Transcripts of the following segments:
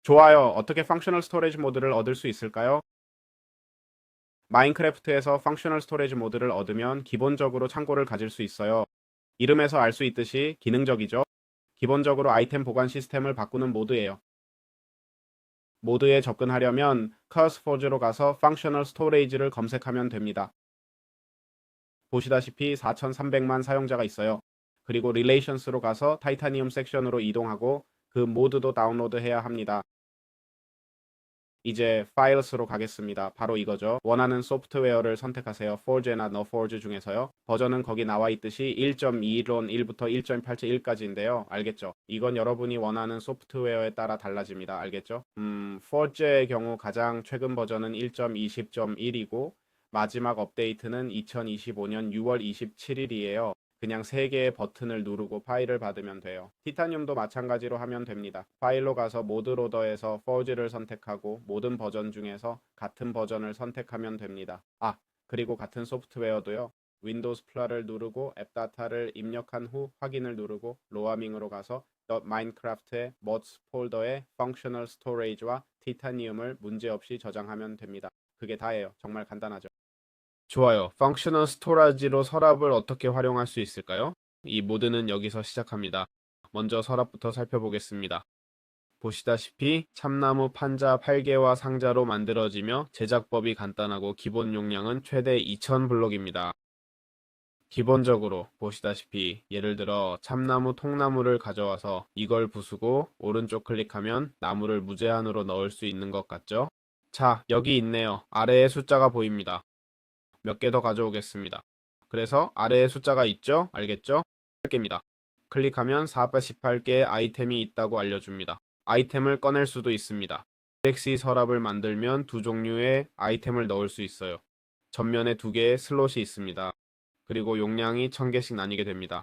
좋아요. 어떻게 펑셔널 스토리지 모드를 얻을 수 있을까요? 마인크래프트에서 펑셔널 스토리지 모드를 얻으면 기본적으로 창고를 가질 수 있어요. 이름에서 알 수 있듯이 기능적이죠. 기본적으로 아이템 보관 시스템을 바꾸는 모드예요. 모드에 접근하려면 카우스포즈로 가서 펑셔널 스토리지를 검색하면 됩니다. 보시다시피 4,300만 사용자가 있어요. 그리고 릴레이션스로 가서 타이타니움 섹션으로 이동하고 그 모드도 다운로드해야 합니다. 이제 파일스로 가겠습니다. 바로 이거죠. 원하는 소프트웨어를 선택하세요. Forge나 NoForge 중에서요. 버전은 거기 나와 있듯이 1.2론 1부터 1.8.1까지인데요. 알겠죠? 이건 여러분이 원하는 소프트웨어에 따라 달라집니다. 알겠죠? Forge의 경우 가장 최근 버전은 1.20.1이고 마지막 업데이트는 2025년 6월 27일이에요. 그냥 3개의 버튼을 누르고 파일을 받으면 돼요. 티타늄도 마찬가지로 하면 됩니다. 파일로 가서 모드 로더에서 Forge를 선택하고 모든 버전 중에서 같은 버전을 선택하면 됩니다. 그리고 같은 소프트웨어도요. 윈도우스 플러를 누르고 앱 다타를 입력한 후 확인을 누르고 로아밍으로 가서 .minecraft의 mods 폴더에 functional storage와 티타늄을 문제없이 저장하면 됩니다. 그게 다예요. 정말 간단하죠. 좋아요. 펑셔널 스토리지로 서랍을 어떻게 활용할 수 있을까요? 이 모드는 여기서 시작합니다. 먼저 서랍부터 살펴보겠습니다. 보시다시피 참나무 판자 8개와 상자로 만들어지며 제작법이 간단하고 기본 용량은 최대 2000블록입니다. 기본적으로 보시다시피 예를 들어 참나무 통나무를 가져와서 이걸 부수고 오른쪽 클릭하면 나무를 무제한으로 넣을 수 있는 것 같죠? 자, 여기 있네요. 아래에 숫자가 보입니다. 몇 개 더 가져오겠습니다. 그래서 아래에 숫자가 있죠? 알겠죠? 8개입니다. 클릭하면 418개의 아이템이 있다고 알려줍니다. 아이템을 꺼낼 수도 있습니다. 갤럭시 서랍을 만들면 두 종류의 아이템을 넣을 수 있어요. 전면에 2개의 슬롯이 있습니다. 그리고 용량이 1000개씩 나뉘게 됩니다.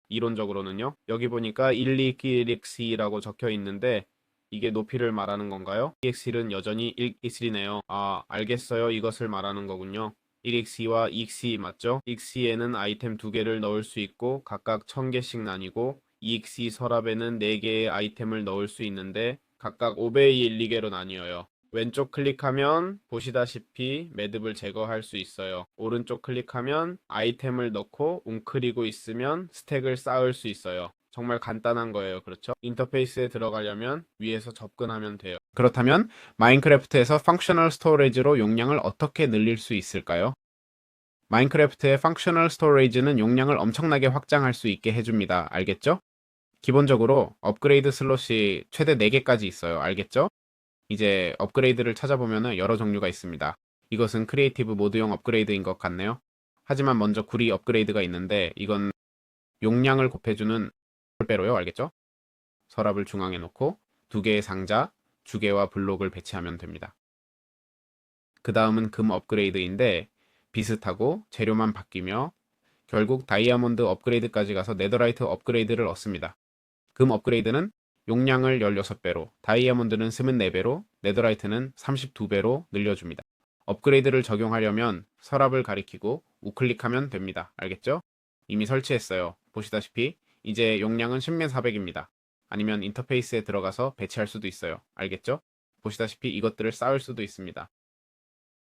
이론적으로는요. 여기 보니까 12갤럭시라고 적혀 있는데 이게 높이를 말하는 건가요? 1엑셀은 여전히 1엑셀이네요. 알겠어요. 이것을 말하는 거군요. 1x와 2x 맞죠? x에는 아이템 2개를 넣을 수 있고 각각 1000개씩 나뉘고 2x 서랍에는 4개의 아이템을 넣을 수 있는데 각각 5배의 1, 2개로 나뉘어요. 왼쪽 클릭하면 보시다시피 매듭을 제거할 수 있어요. 오른쪽 클릭하면 아이템을 넣고 웅크리고 있으면 스택을 쌓을 수 있어요. 정말 간단한 거예요. 그렇죠? 인터페이스에 들어가려면 위에서 접근하면 돼요. 그렇다면 마인크래프트에서 펑셔널 스토리지로 용량을 어떻게 늘릴 수 있을까요? 마인크래프트의 펑셔널 스토리지는 용량을 엄청나게 확장할 수 있게 해줍니다. 알겠죠? 기본적으로 업그레이드 슬롯이 최대 4개까지 있어요. 알겠죠? 이제 업그레이드를 찾아보면 여러 종류가 있습니다. 이것은 크리에이티브 모드용 업그레이드인 것 같네요. 하지만 먼저 구리 업그레이드가 있는데 이건 용량을 곱해주는 배로요. 알겠죠? 서랍을 중앙에 놓고 2개의 상자, 주개와 블록을 배치하면 됩니다. 그 다음은 금 업그레이드인데 비슷하고 재료만 바뀌며 결국 다이아몬드 업그레이드까지 가서 네더라이트 업그레이드를 얻습니다. 금 업그레이드는 용량을 16배로, 다이아몬드는 24배로, 네더라이트는 32배로 늘려줍니다. 업그레이드를 적용하려면 서랍을 가리키고 우클릭하면 됩니다. 알겠죠? 이미 설치했어요. 보시다시피 이제 용량은 10,400입니다. 아니면 인터페이스에 들어가서 배치할 수도 있어요. 알겠죠? 보시다시피 이것들을 쌓을 수도 있습니다.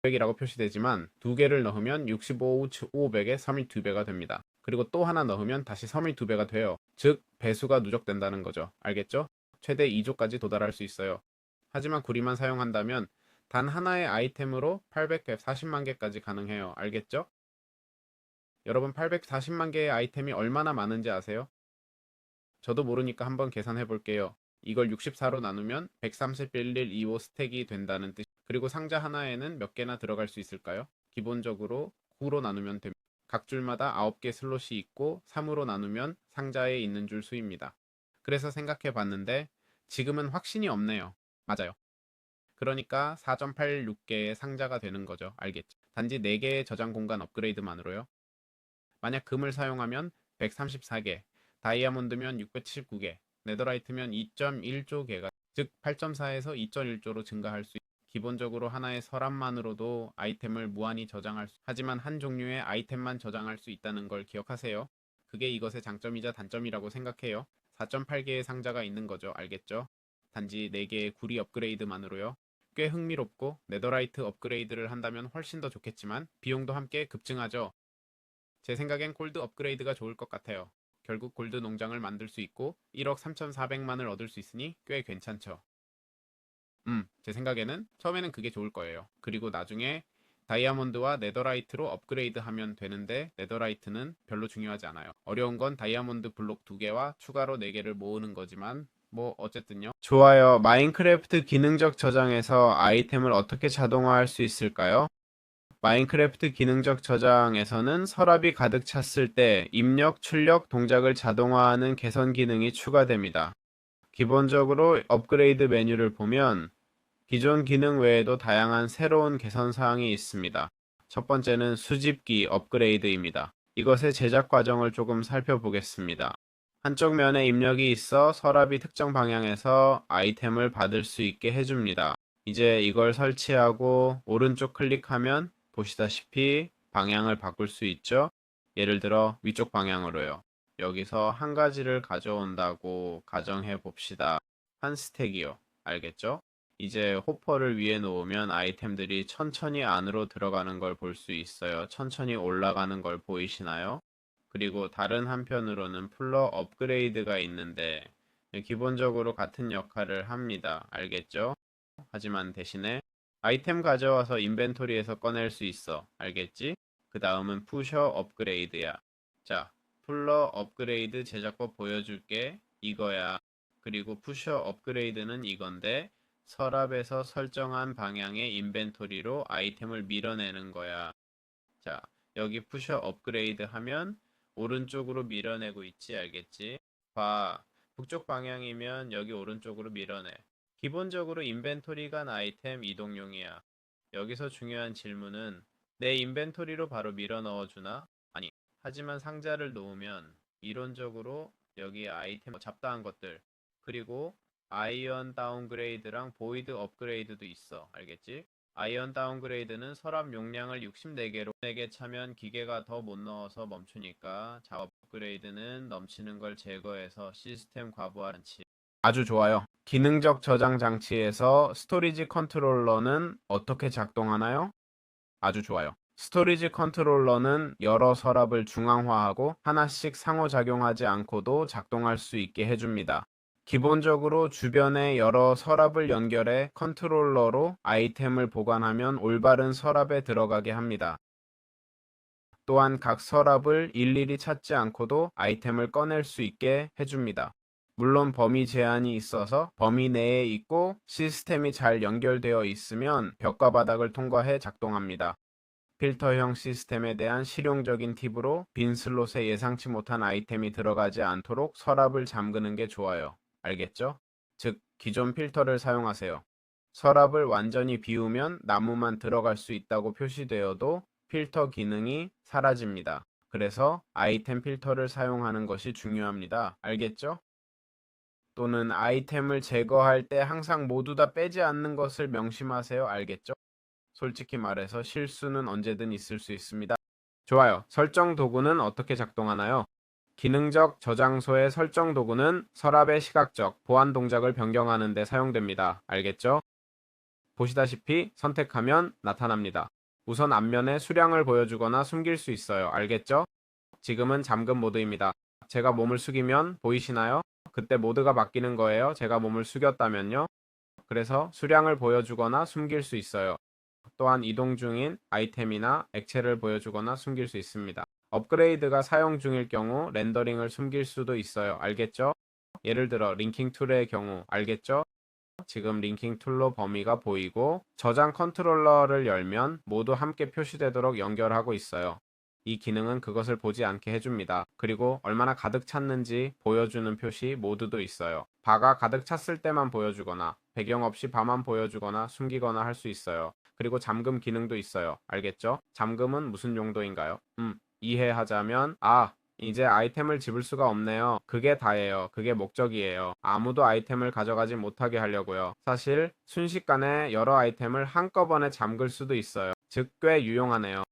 100이라고 표시되지만 2개를 넣으면 65, 500에 3이 2배가 됩니다. 그리고 또 하나 넣으면 다시 3이 2배가 돼요. 즉 배수가 누적된다는 거죠. 알겠죠? 최대 2조까지 도달할 수 있어요. 하지만 구리만 사용한다면 단 하나의 아이템으로 840만 개까지 가능해요. 알겠죠? 여러분 840만 개의 아이템이 얼마나 많은지 아세요? 저도 모르니까 한번 계산해 볼게요. 이걸 64로 나누면 131.125 스택이 된다는 뜻. 그리고 상자 하나에는 몇 개나 들어갈 수 있을까요? 기본적으로 9로 나누면 됩니다. 각 줄마다 9개 슬롯이 있고 3으로 나누면 상자에 있는 줄 수입니다. 그래서 생각해 봤는데 지금은 확신이 없네요. 맞아요. 그러니까 4.86개의 상자가 되는 거죠. 알겠죠? 단지 4개의 저장 공간 업그레이드만으로요. 만약 금을 사용하면 134개, 다이아몬드면 679개, 네더라이트면 2.1조 개가, 즉 8.4에서 2.1조로 증가할 수 있습니다. 기본적으로 하나의 서랍만으로도 아이템을 무한히 저장할 수, 하지만 한 종류의 아이템만 저장할 수 있다는 걸 기억하세요. 그게 이것의 장점이자 단점이라고 생각해요. 4.8개의 상자가 있는 거죠. 알겠죠? 단지 4개의 구리 업그레이드만으로요. 꽤 흥미롭고 네더라이트 업그레이드를 한다면 훨씬 더 좋겠지만 비용도 함께 급증하죠. 제 생각엔 골드 업그레이드가 좋을 것 같아요. 결국 골드 농장을 만들 수 있고 1억 3,400만을 얻을 수 있으니 꽤 괜찮죠. 제 생각에는 처음에는 그게 좋을 거예요. 그리고 나중에 다이아몬드와 네더라이트로 업그레이드 하면 되는데 네더라이트는 별로 중요하지 않아요. 어려운 건 다이아몬드 블록 2개와 추가로 4개를 모으는 거지만 뭐 어쨌든요. 좋아요. 마인크래프트 기능적 저장에서 아이템을 어떻게 자동화할 수 있을까요? 마인크래프트 기능적 저장에서는 서랍이 가득 찼을 때 입력, 출력 동작을 자동화하는 개선 기능이 추가됩니다. 기본적으로 업그레이드 메뉴를 보면 기존 기능 외에도 다양한 새로운 개선 사항이 있습니다. 첫 번째는 수집기 업그레이드입니다. 이것의 제작 과정을 조금 살펴보겠습니다. 한쪽 면에 입력이 있어 서랍이 특정 방향에서 아이템을 받을 수 있게 해줍니다. 이제 이걸 설치하고 오른쪽 클릭하면 보시다시피 방향을 바꿀 수 있죠. 예를 들어 위쪽 방향으로요. 여기서 한 가지를 가져온다고 가정해 봅시다. 한 스택이요. 알겠죠? 이제 호퍼를 위에 놓으면 아이템들이 천천히 안으로 들어가는 걸 볼 수 있어요. 천천히 올라가는 걸 보이시나요? 그리고 다른 한편으로는 풀러 업그레이드가 있는데 기본적으로 같은 역할을 합니다. 알겠죠? 하지만 대신에 아이템 가져와서 인벤토리에서 꺼낼 수 있어. 알겠지? 그 다음은 푸셔 업그레이드야. 자, 풀러 업그레이드 제작법 보여줄게. 이거야. 그리고 푸셔 업그레이드는 이건데 서랍에서 설정한 방향의 인벤토리로 아이템을 밀어내는 거야. 자, 여기 푸셔 업그레이드 하면 오른쪽으로 밀어내고 있지, 알겠지? 봐, 북쪽 방향이면 여기 오른쪽으로 밀어내. 기본적으로 인벤토리 간 아이템 이동용이야. 여기서 중요한 질문은 내 인벤토리로 바로 밀어 넣어주나? 아니, 하지만 상자를 놓으면 이론적으로 여기 아이템 잡다한 것들 그리고 아이언 다운그레이드랑 보이드 업그레이드도 있어. 알겠지? 아이언 다운그레이드는 서랍 용량을 64개로 4개 차면 기계가 더 못 넣어서 멈추니까 작업 업그레이드는 넘치는 걸 제거해서 시스템 과부하 장치. 아주 좋아요. 기능적 저장 장치에서 스토리지 컨트롤러는 어떻게 작동하나요? 아주 좋아요. 스토리지 컨트롤러는 여러 서랍을 중앙화하고 하나씩 상호작용하지 않고도 작동할 수 있게 해줍니다. 기본적으로 주변에 여러 서랍을 연결해 컨트롤러로 아이템을 보관하면 올바른 서랍에 들어가게 합니다. 또한 각 서랍을 일일이 찾지 않고도 아이템을 꺼낼 수 있게 해줍니다. 물론 범위 제한이 있어서 범위 내에 있고 시스템이 잘 연결되어 있으면 벽과 바닥을 통과해 작동합니다. 필터형 시스템에 대한 실용적인 팁으로 빈 슬롯에 예상치 못한 아이템이 들어가지 않도록 서랍을 잠그는 게 좋아요. 알겠죠? 즉, 기존 필터를 사용하세요. 서랍을 완전히 비우면 나무만 들어갈 수 있다고 표시되어도 필터 기능이 사라집니다. 그래서 아이템 필터를 사용하는 것이 중요합니다. 알겠죠? 또는 아이템을 제거할 때 항상 모두 다 빼지 않는 것을 명심하세요. 알겠죠? 솔직히 말해서 실수는 언제든 있을 수 있습니다. 좋아요. 설정 도구는 어떻게 작동하나요? 기능적 저장소의 설정 도구는 서랍의 시각적 보안 동작을 변경하는 데 사용됩니다. 알겠죠? 보시다시피 선택하면 나타납니다. 우선 앞면에 수량을 보여주거나 숨길 수 있어요. 알겠죠? 지금은 잠금 모드입니다. 제가 몸을 숙이면 보이시나요? 그때 모드가 바뀌는 거예요. 제가 몸을 숙였다면요. 그래서 수량을 보여주거나 숨길 수 있어요. 또한 이동 중인 아이템이나 액체를 보여주거나 숨길 수 있습니다. 업그레이드가 사용 중일 경우 렌더링을 숨길 수도 있어요. 알겠죠? 예를 들어 링킹 툴의 경우 알겠죠? 지금 링킹 툴로 범위가 보이고 저장 컨트롤러를 열면 모두 함께 표시되도록 연결하고 있어요. 이 기능은 그것을 보지 않게 해줍니다. 그리고 얼마나 가득 찼는지 보여주는 표시 모두도 있어요. 바가 가득 찼을 때만 보여주거나 배경 없이 바만 보여주거나 숨기거나 할 수 있어요. 그리고 잠금 기능도 있어요. 알겠죠? 잠금은 무슨 용도인가요? 이해하자면 이제 아이템을 집을 수가 없네요. 그게 다예요. 그게 목적이에요. 아무도 아이템을 가져가지 못하게 하려고요. 사실 순식간에 여러 아이템을 한꺼번에 잠글 수도 있어요. 즉 꽤 유용하네요.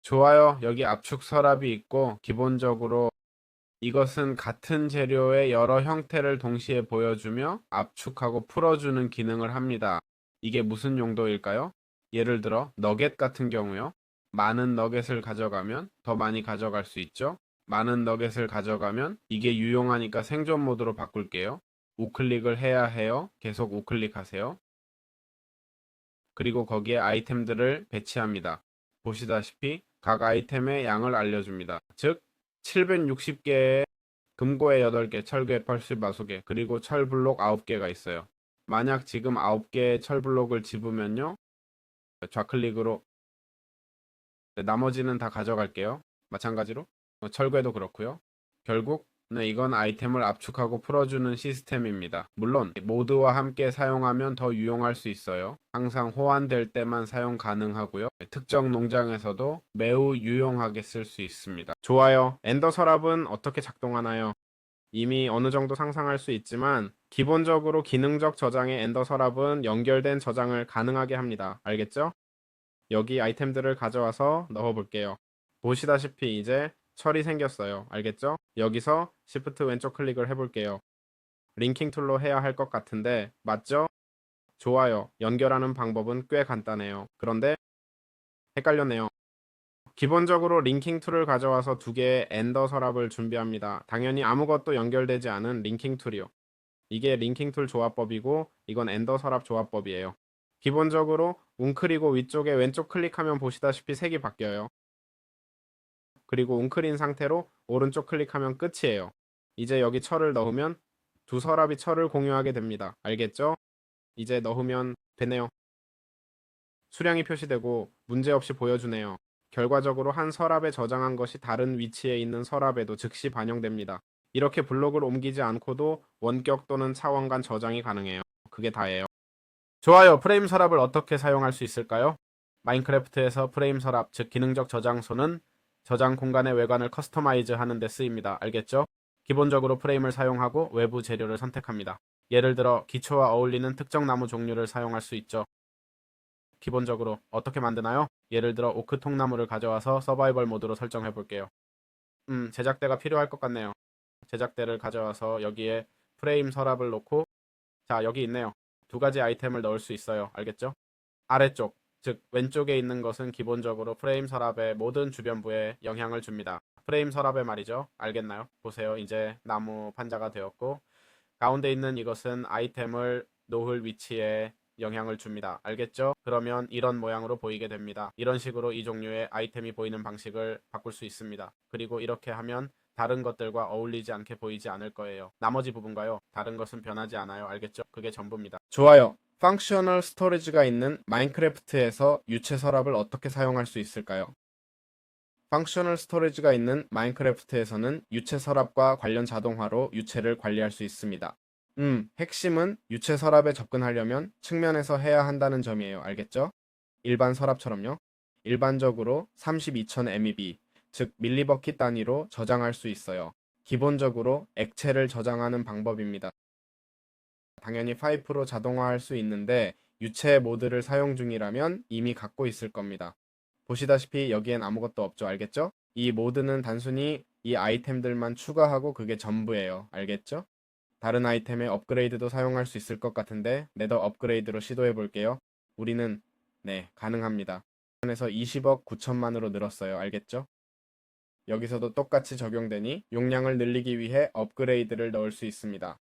좋아요. 여기 압축 서랍이 있고 기본적으로 이것은 같은 재료의 여러 형태를 동시에 보여주며 압축하고 풀어주는 기능을 합니다. 이게 무슨 용도일까요? 예를 들어 너겟 같은 경우요. 많은 너겟을 가져가면 더 많이 가져갈 수 있죠. 많은 너겟을 가져가면 이게 유용하니까 생존 모드로 바꿀게요. 우클릭을 해야 해요. 계속 우클릭하세요. 그리고 거기에 아이템들을 배치합니다. 보시다시피 각 아이템의 양을 알려줍니다. 즉 760개의 금고에 8개, 철괴, 펄스, 마소개, 그리고 철블록 9개가 있어요. 만약 지금 9개의 철블록을 집으면요. 좌클릭으로 나머지는 다 가져갈게요. 마찬가지로 철괴도 그렇고요. 결국 이건 아이템을 압축하고 풀어주는 시스템입니다. 물론 모드와 함께 사용하면 더 유용할 수 있어요. 항상 호환될 때만 사용 가능하고요. 특정 농장에서도 매우 유용하게 쓸 수 있습니다. 좋아요. 엔더 서랍은 어떻게 작동하나요? 이미 어느 정도 상상할 수 있지만 기본적으로 기능적 저장의 엔더 서랍은 연결된 저장을 가능하게 합니다. 알겠죠? 여기 아이템들을 가져와서 넣어볼게요. 보시다시피 이제 철이 생겼어요. 알겠죠? 여기서 Shift 왼쪽 클릭을 해볼게요. 링킹 툴로 해야 할 것 같은데 맞죠? 좋아요. 연결하는 방법은 꽤 간단해요. 그런데 헷갈렸네요. 기본적으로 링킹 툴을 가져와서 두 개의 엔더 서랍을 준비합니다. 당연히 아무것도 연결되지 않은 링킹 툴이요. 이게 링킹 툴 조합법이고 이건 엔더 서랍 조합법이에요. 기본적으로 웅크리고 위쪽에 왼쪽 클릭하면 보시다시피 색이 바뀌어요. 그리고 웅크린 상태로 오른쪽 클릭하면 끝이에요. 이제 여기 철을 넣으면 두 서랍이 철을 공유하게 됩니다. 알겠죠? 이제 넣으면 되네요. 수량이 표시되고 문제없이 보여주네요. 결과적으로 한 서랍에 저장한 것이 다른 위치에 있는 서랍에도 즉시 반영됩니다. 이렇게 블록을 옮기지 않고도 원격 또는 차원 간 저장이 가능해요. 그게 다예요. 좋아요. 프레임 서랍을 어떻게 사용할 수 있을까요? 마인크래프트에서 프레임 서랍, 즉 기능적 저장소는 저장 공간의 외관을 커스터마이즈 하는 데 쓰입니다. 알겠죠? 기본적으로 프레임을 사용하고 외부 재료를 선택합니다. 예를 들어 기초와 어울리는 특정 나무 종류를 사용할 수 있죠. 기본적으로 어떻게 만드나요? 예를 들어 오크 통나무를 가져와서 서바이벌 모드로 설정해 볼게요. 제작대가 필요할 것 같네요. 제작대를 가져와서 여기에 프레임 서랍을 놓고 자, 여기 있네요. 두 가지 아이템을 넣을 수 있어요. 알겠죠? 아래쪽, 즉 왼쪽에 있는 것은 기본적으로 프레임 서랍의 모든 주변부에 영향을 줍니다. 프레임 서랍에 말이죠. 알겠나요? 보세요. 이제 나무 판자가 되었고 가운데 있는 이것은 아이템을 놓을 위치에 영향을 줍니다. 알겠죠? 그러면 이런 모양으로 보이게 됩니다. 이런 식으로 이 종류의 아이템이 보이는 방식을 바꿀 수 있습니다. 그리고 이렇게 하면 다른 것들과 어울리지 않게 보이지 않을 거예요. 나머지 부분과요. 다른 것은 변하지 않아요. 알겠죠? 그게 전부입니다. 좋아요. 펑셔널 스토리지가 있는 마인크래프트에서 유체 서랍을 어떻게 사용할 수 있을까요? 펑셔널 스토리지가 있는 마인크래프트에서는 유체 서랍과 관련 자동화로 유체를 관리할 수 있습니다. 핵심은 유체 서랍에 접근하려면 측면에서 해야 한다는 점이에요. 알겠죠? 일반 서랍처럼요. 일반적으로 32,000 MB, 즉 밀리버킷 단위로 저장할 수 있어요. 기본적으로 액체를 저장하는 방법입니다. 당연히 파이프로 자동화할 수 있는데 유체 모드를 사용 중이라면 이미 갖고 있을 겁니다. 보시다시피 여기엔 아무것도 없죠. 알겠죠? 이 모드는 단순히 이 아이템들만 추가하고 그게 전부예요. 알겠죠? 다른 아이템의 업그레이드도 사용할 수 있을 것 같은데 네더 업그레이드로 시도해 볼게요. 우리는 가능합니다. 에서 20억 9천만으로 늘었어요. 알겠죠? 여기서도 똑같이 적용되니 용량을 늘리기 위해 업그레이드를 넣을 수 있습니다.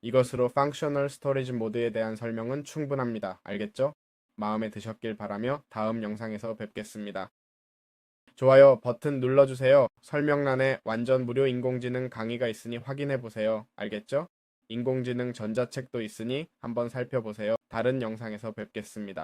이것으로 펑셔널 스토리지 모드에 대한 설명은 충분합니다. 알겠죠? 마음에 드셨길 바라며 다음 영상에서 뵙겠습니다. 좋아요 버튼 눌러주세요. 설명란에 완전 무료 인공지능 강의가 있으니 확인해보세요. 알겠죠? 인공지능 전자책도 있으니 한번 살펴보세요. 다른 영상에서 뵙겠습니다.